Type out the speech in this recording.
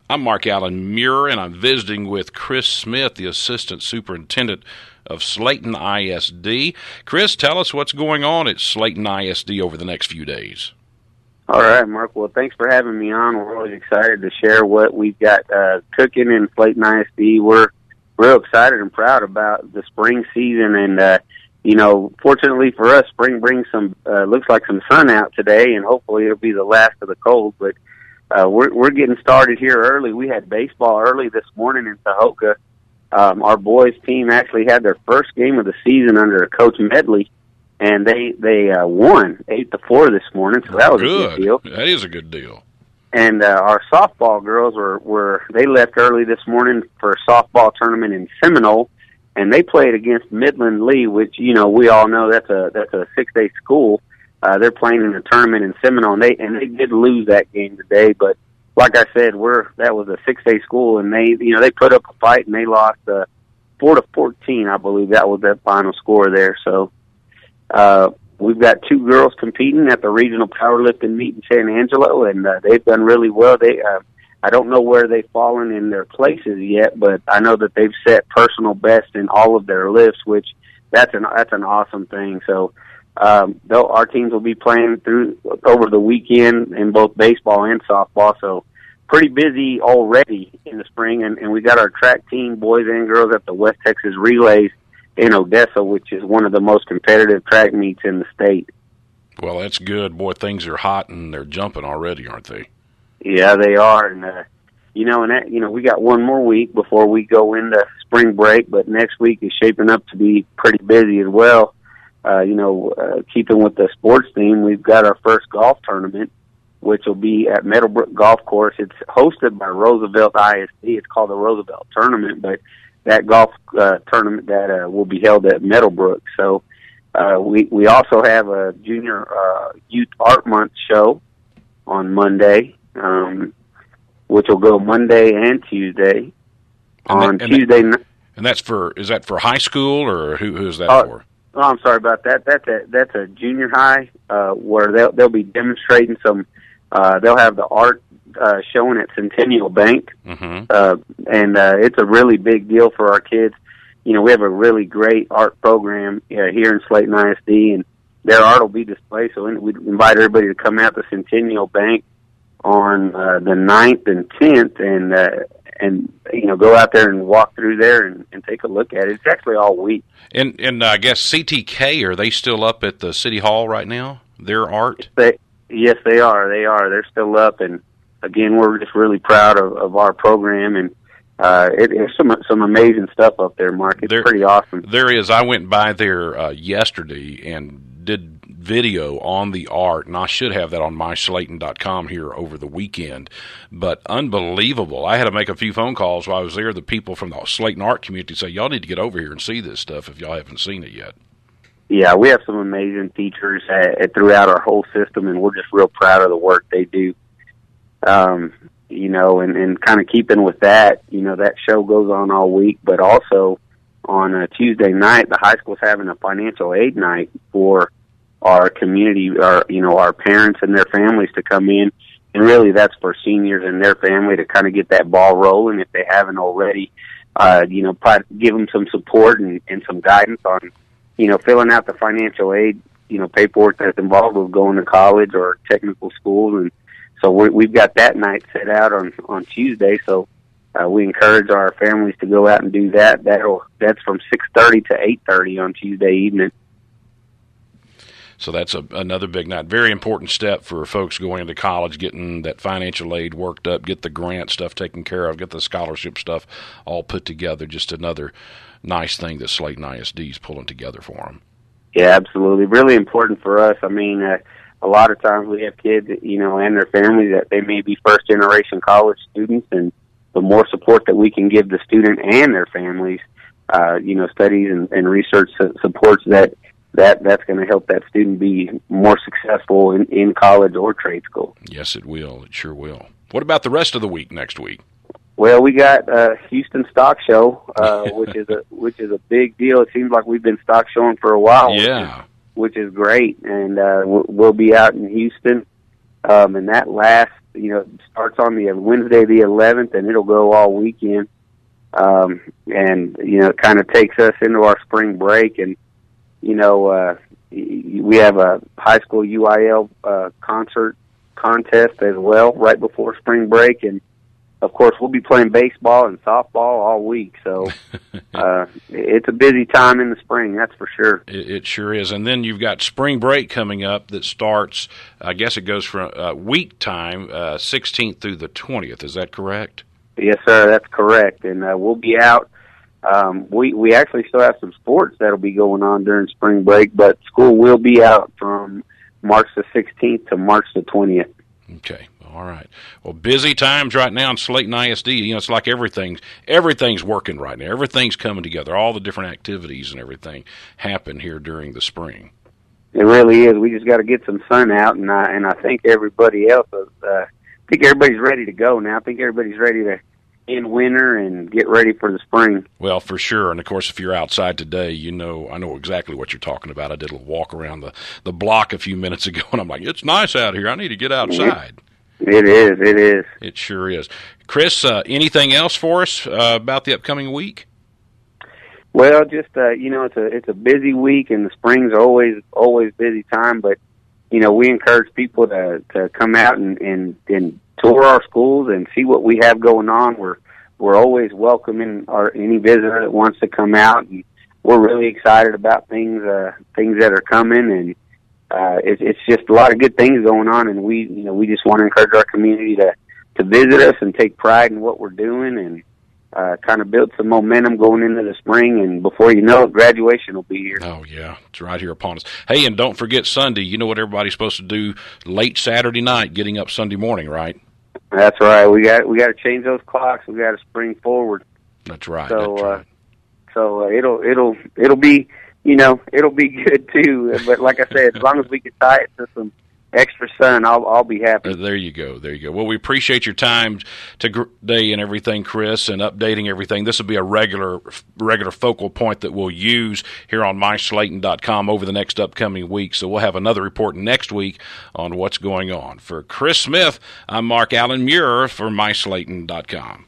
I'm Mark Allen Muir, and I'm visiting with Chris Smith, the Assistant Superintendent of Slaton ISD. Chris, tell us what's going on at Slaton ISD over the next few days. All right, Mark. Well, thanks for having me on. We're always excited to share what we've got cooking in Slaton ISD. We're real excited and proud about the spring season, and fortunately for us, spring brings some looks like some sun out today, and hopefully it'll be the last of the cold. But we're getting started here early. We had baseball early this morning in Tahoka. Our boys team actually had their first game of the season under Coach Medley, and they won 8-4 this morning. So that was a good deal. That is a good deal. And our softball girls they left early this morning for a softball tournament in Seminole, and they played against Midland Lee, which we all know that's a 6A school. They're playing in a tournament in Seminole, and they did lose that game today. But like I said, that was a 6A school, and they put up a fight, and they lost 4-14, I believe that was that final score there. So we've got two girls competing at the regional powerlifting meet in San Angelo, and they've done really well. I don't know where they've fallen in their places yet, but I know that they've set personal best in all of their lifts, which that's an awesome thing. So though our teams will be playing over the weekend in both baseball and softball, so pretty busy already in the spring, and we got our track team, boys and girls, at the West Texas Relays in Odessa, which is one of the most competitive track meets in the state. Well, that's good. Boy, things are hot and they're jumping already, aren't they? Yeah, they are, and we got one more week before we go into spring break, but next week is shaping up to be pretty busy as well. Keeping with the sports theme, we've got our first golf tournament, which will be at Meadowbrook Golf Course. It's hosted by Roosevelt ISD. It's called the Roosevelt Tournament, but that golf tournament that will be held at Meadowbrook. So we also have a junior youth art month show on Monday, which will go Monday and Tuesday. Tuesday, and is that for high school, or who is that for? Oh, I'm sorry about that. That's a junior high where they'll be demonstrating some. They'll have the art showing at Centennial Bank, and it's a really big deal for our kids. We have a really great art program here in Slaton ISD, and their art will be displayed. So we invite everybody to come out to Centennial Bank on the 9th and 10th, and go out there and walk through there and take a look at it. It's actually all week. And I guess CTK, are they still up at the City Hall right now, their art? Yes, they are. They're still up, and again, we're just really proud of our program, and it's some amazing stuff up there, Mark. It's pretty awesome. There is. I went by there yesterday and did video on the art, and I should have that on myslaton.com here over the weekend, but unbelievable. I had to make a few phone calls while I was there. The people from the Slaton art community say, y'all need to get over here and see this stuff if y'all haven't seen it yet. Yeah, we have some amazing teachers throughout our whole system, and we're just real proud of the work they do. And kind of keeping with that, that show goes on all week, but also on a Tuesday night, the high school's having a financial aid night for our community, our parents and their families to come in. And really that's for seniors and their family to kind of get that ball rolling if they haven't already, give them some support and some guidance on, filling out the financial aid, paperwork that's involved with going to college or technical schools. And so we've got that night set out on Tuesday. So we encourage our families to go out and do that. That's from 6:30 to 8:30 on Tuesday evening. So that's another big night. Very important step for folks going into college, getting that financial aid worked up, get the grant stuff taken care of, get the scholarship stuff all put together. Just another nice thing that Slaton ISD is pulling together for them. Yeah, absolutely. Really important for us. I mean, a lot of times we have kids, and their families that they may be first-generation college students, and the more support that we can give the student and their families, studies and research supports that's going to help that student be more successful in college or trade school. Yes, it will. It sure will. What about the rest of the week next week? Well, we got Houston Stock Show, which is a big deal. It seems like we've been stock showing for a while. Yeah, which is great, and we'll be out in Houston, and that lasts it starts on the Wednesday the 11th, and it'll go all weekend. And it kind of takes us into our spring break, and we have a high school UIL concert contest as well right before spring break, and of course we'll be playing baseball and softball all week. So it's a busy time in the spring, that's for sure. It sure is. And then you've got spring break coming up that starts, I guess it goes from week time, 16th through the 20th. Is that correct? Yes, sir, that's correct. And we'll be out. We actually still have some sports that'll be going on during spring break, but school will be out from March the 16th to March the 20th. Okay. All right. Well, busy times right now in Slaton ISD. It's like everything's working right now. Everything's coming together. All the different activities and everything happen here during the spring. It really is. We just got to get some sun out, and I think everybody else is. I think everybody's ready to go now. I think everybody's ready to end winter and get ready for the spring. Well, for sure. And of course, if you're outside today, I know exactly what you're talking about. I did a walk around the block a few minutes ago, and I'm like, it's nice out here. I need to get outside. It is. It sure is. Chris, anything else for us about the upcoming week? Well, just it's a busy week, and the spring's always busy time. But we encourage people to come out and tour our schools and see what we have going on. We're always welcoming any visitor that wants to come out, and we're really excited about things that are coming, and it's just a lot of good things going on. And we just want to encourage our community to visit us and take pride in what we're doing, and kind of build some momentum going into the spring, and before you know it, graduation will be here. Oh, yeah. It's right here upon us. Hey, and don't forget Sunday. You know what everybody's supposed to do late Saturday night, getting up Sunday morning, right? That's right. We got to change those clocks. We got to spring forward. That's right. So it'll be, it'll be good too. But like I said, as long as we can tie it to some extra sun, I'll be happy. There you go. Well, we appreciate your time today and everything, Chris, and updating everything. This will be a regular focal point that we'll use here on myslaton.com over the next upcoming week. So we'll have another report next week on what's going on. For Chris Smith, I'm Mark Allen Muir for myslaton.com.